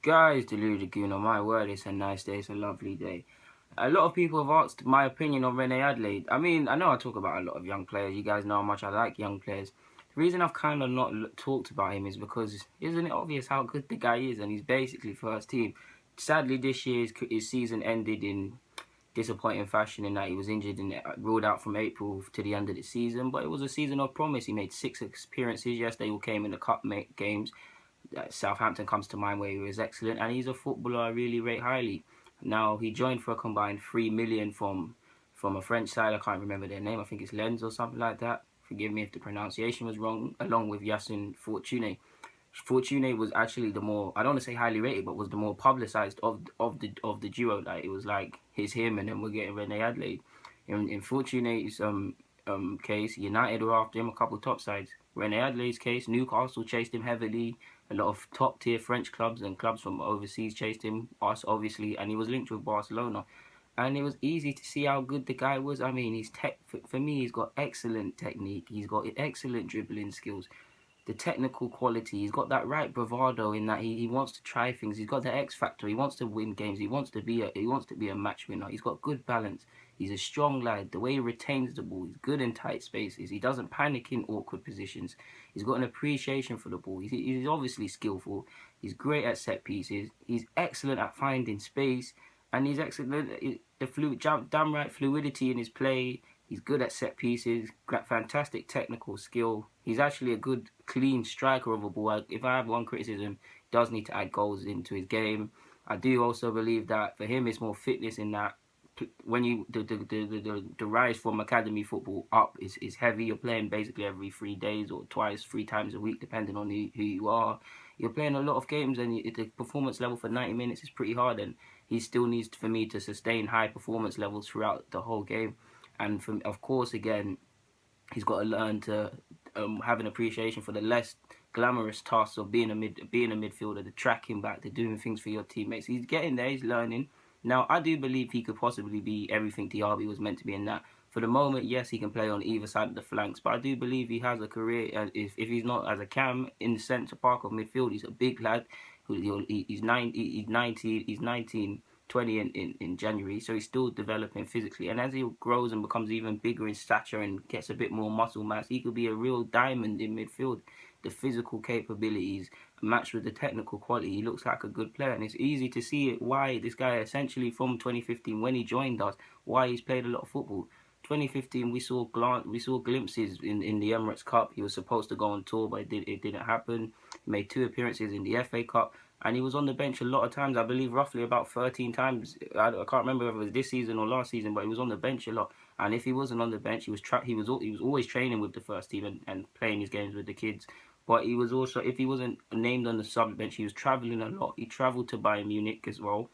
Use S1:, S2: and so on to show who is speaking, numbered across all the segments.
S1: Guys, deluded gooner, my word, it's a nice day, it's a lovely day. A lot of people have asked my opinion on Reine-Adelaide. I mean, I know I talk about a lot of young players. You guys know how much I like young players. The reason I've kind of not talked about him is because isn't it obvious how good the guy is, and he's basically first team. Sadly, this year his season ended in disappointing fashion in that he was injured and ruled out from April to the end of the season. But it was a season of promise. He made 6 appearances. Yes, they all came in the cup games. Southampton comes to mind where he was excellent, and he's a footballer I really rate highly. Now he joined for a combined 3 million from a French side. I can't remember their name. I think it's Lens or something like that. Forgive me if the pronunciation was wrong. Along with Yasin Fortune. Fortune was actually the more, I don't want to say highly rated, but was the more publicized of the duo. Like it was like him, and then we're getting Reine-Adelaide. In Fortune's case, United were after him, a couple top sides. Reine-Adelaide's case, Newcastle chased him heavily. A lot of top tier French clubs and clubs from overseas chased him, us obviously, and he was linked with Barcelona. And it was easy to see how good the guy was. I mean, he's for me, he's got excellent technique. He's got excellent dribbling skills, the technical quality. He's got that right bravado in that he wants to try things. He's got the X factor. He wants to win games. He wants to be a match winner. He's got good balance. He's a strong lad. The way he retains the ball, he's good in tight spaces. He doesn't panic in awkward positions. He's got an appreciation for the ball. He's obviously skillful. He's great at set pieces. He's excellent at finding space, and he's excellent. Damn right fluidity in his play. He's good at set pieces, fantastic technical skill. He's actually a good, clean striker of a ball. If I have one criticism, he does need to add goals into his game. I do also believe that for him, it's more fitness in that when you the rise from academy football up is heavy. You're playing basically every 3 days or twice, 3 times a week, depending on who you are. You're playing a lot of games, and the performance level for 90 minutes is pretty hard. And he still needs for me to sustain high performance levels throughout the whole game. And of course, again, he's got to learn to have an appreciation for the less glamorous tasks of being a midfielder, the tracking back, the doing things for your teammates. He's getting there. He's learning. Now, I do believe he could possibly be everything Diaby was meant to be in that. For the moment, yes, he can play on either side of the flanks, but I do believe he has a career. If he's not as a cam in the centre park of midfield, he's a big lad. He's 19, 20 in January, so he's still developing physically. And as he grows and becomes even bigger in stature and gets a bit more muscle mass, he could be a real diamond in midfield. The physical capabilities matched with the technical quality, he looks like a good player. And it's easy to see it why this guy, essentially from 2015 when he joined us, why he's played a lot of football. 2015, we saw glimpses in the Emirates Cup. He was supposed to go on tour, but it didn't happen. He made 2 appearances in the FA Cup, and he was on the bench a lot of times. I believe roughly about 13 times. I can't remember if it was this season or last season, but he was on the bench a lot. And if he wasn't on the bench, he was always training with the first team and playing his games with the kids. But he was also, if he wasn't named on the sub bench, he was traveling a lot. He travelled to Bayern Munich as well.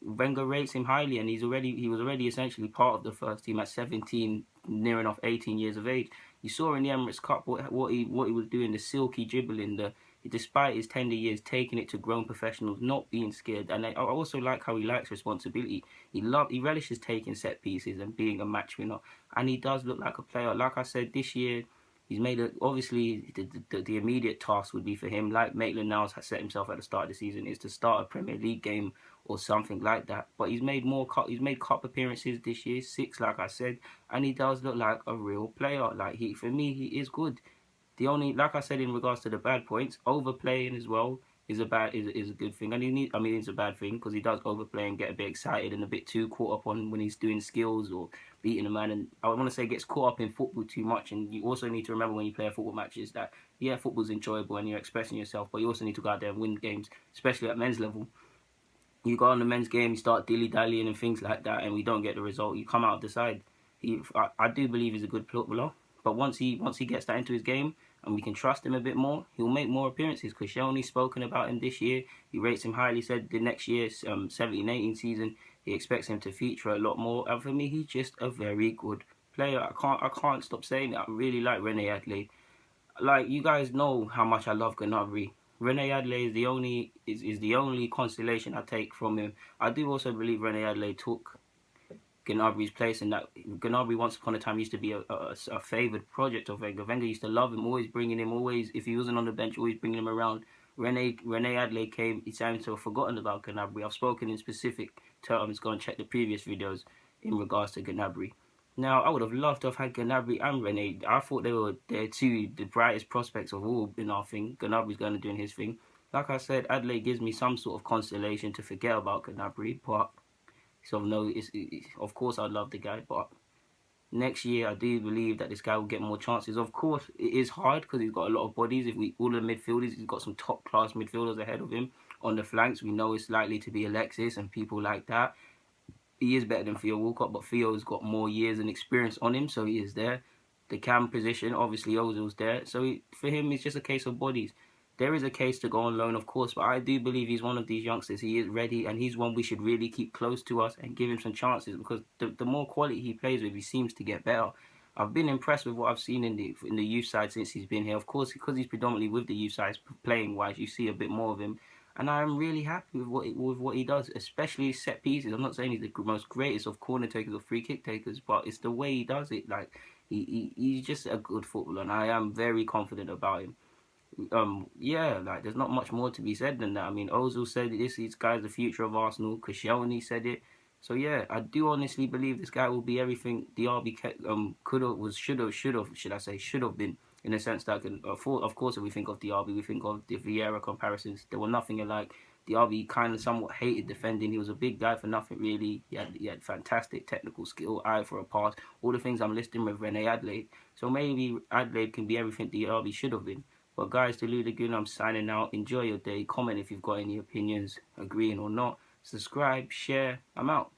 S1: Wenger rates him highly, and he was already essentially part of the first team at 17, near enough 18 years of age. You saw in the Emirates Cup what he was doing, the silky dribbling, despite his tender years, taking it to grown professionals, not being scared. And I also like how he likes responsibility. He relishes taking set pieces and being a match winner, and he does look like a player. Like I said, this year he's made obviously the immediate task would be for him, like Maitland-Niles has set himself at the start of the season, is to start a Premier League game or something like that. But he's made cup appearances this year, 6, like I said, and he does look like a real player. Like for me, he is good. The only, like I said, in regards to the bad points, overplaying as well is a good thing, and it's a bad thing because he does overplay and get a bit excited and a bit too caught up on when he's doing skills or beating a man, and I want to say gets caught up in football too much. And you also need to remember when you play a football match is that football's enjoyable and you're expressing yourself, but you also need to go out there and win games, especially at men's level. You go on the men's game, you start dilly-dallying and things like that, and we don't get the result. You come out of the side. I do believe he's a good footballer, but once he gets that into his game and we can trust him a bit more, he'll make more appearances. Koscielny's spoken about him this year. He rates him highly, said the next year, 17-18 season, he expects him to feature a lot more. And for me, he's just a very good player. I can't stop saying it. I really like Reine-Adelaide. Like, you guys know how much I love Gnabry. Reine-Adelaide is the only consolation I take from him. I do also believe Reine-Adelaide took Gnabry's place, and that Gnabry once upon a time used to be a favoured project of Wenger. Wenger used to love him, always bringing him, always, if he wasn't on the bench, always bringing him around. Reine-Adelaide came, he seems to have forgotten about Gnabry. I've spoken in specific terms. Go and check the previous videos in regards to Gnabry. Now, I would have loved to have had Gnabry and Rene. I thought they were two the brightest prospects of all in our thing. Gnabry's going to do his thing. Like I said, Adelaide gives me some sort of consolation to forget about Gnabry, but so no, of course I'd love the guy, but next year I do believe that this guy will get more chances. Of course, it is hard because he's got a lot of bodies. If we all the midfielders, he's got some top class midfielders ahead of him on the flanks. We know it's likely to be Alexis and people like that. He is better than Theo Walcott, but Theo's got more years and experience on him, so he is there. The cam position, obviously Ozil's there, so for him it's just a case of bodies. There is a case to go on loan, of course, but I do believe he's one of these youngsters. He is ready, and he's one we should really keep close to us and give him some chances, because the more quality he plays with, he seems to get better. I've been impressed with what I've seen in the youth side since he's been here. Of course, because he's predominantly with the youth side, playing wise, you see a bit more of him, and I'm really happy with what he does, especially set pieces. I'm not saying he's the most greatest of corner takers or free kick takers, but it's the way he does it. Like he's just a good footballer, and I am very confident about him. Yeah, like there's not much more to be said than that. I mean, Ozil said this guy's the future of Arsenal. Koscielny said it. So yeah, I do honestly believe this guy will be everything Diaby could have, should have been, in the sense that of course if we think of Diaby, we think of the Vieira comparisons. They were nothing alike. Diaby kind of somewhat hated defending. He was a big guy for nothing really. He had fantastic technical skill, eye for a pass, all the things I'm listing with Reine-Adelaide. So maybe Adelaide can be everything Diaby should have been. But guys, to Lou the Goon, I'm signing out. Enjoy your day. Comment if you've got any opinions, agreeing or not. Subscribe, share. I'm out.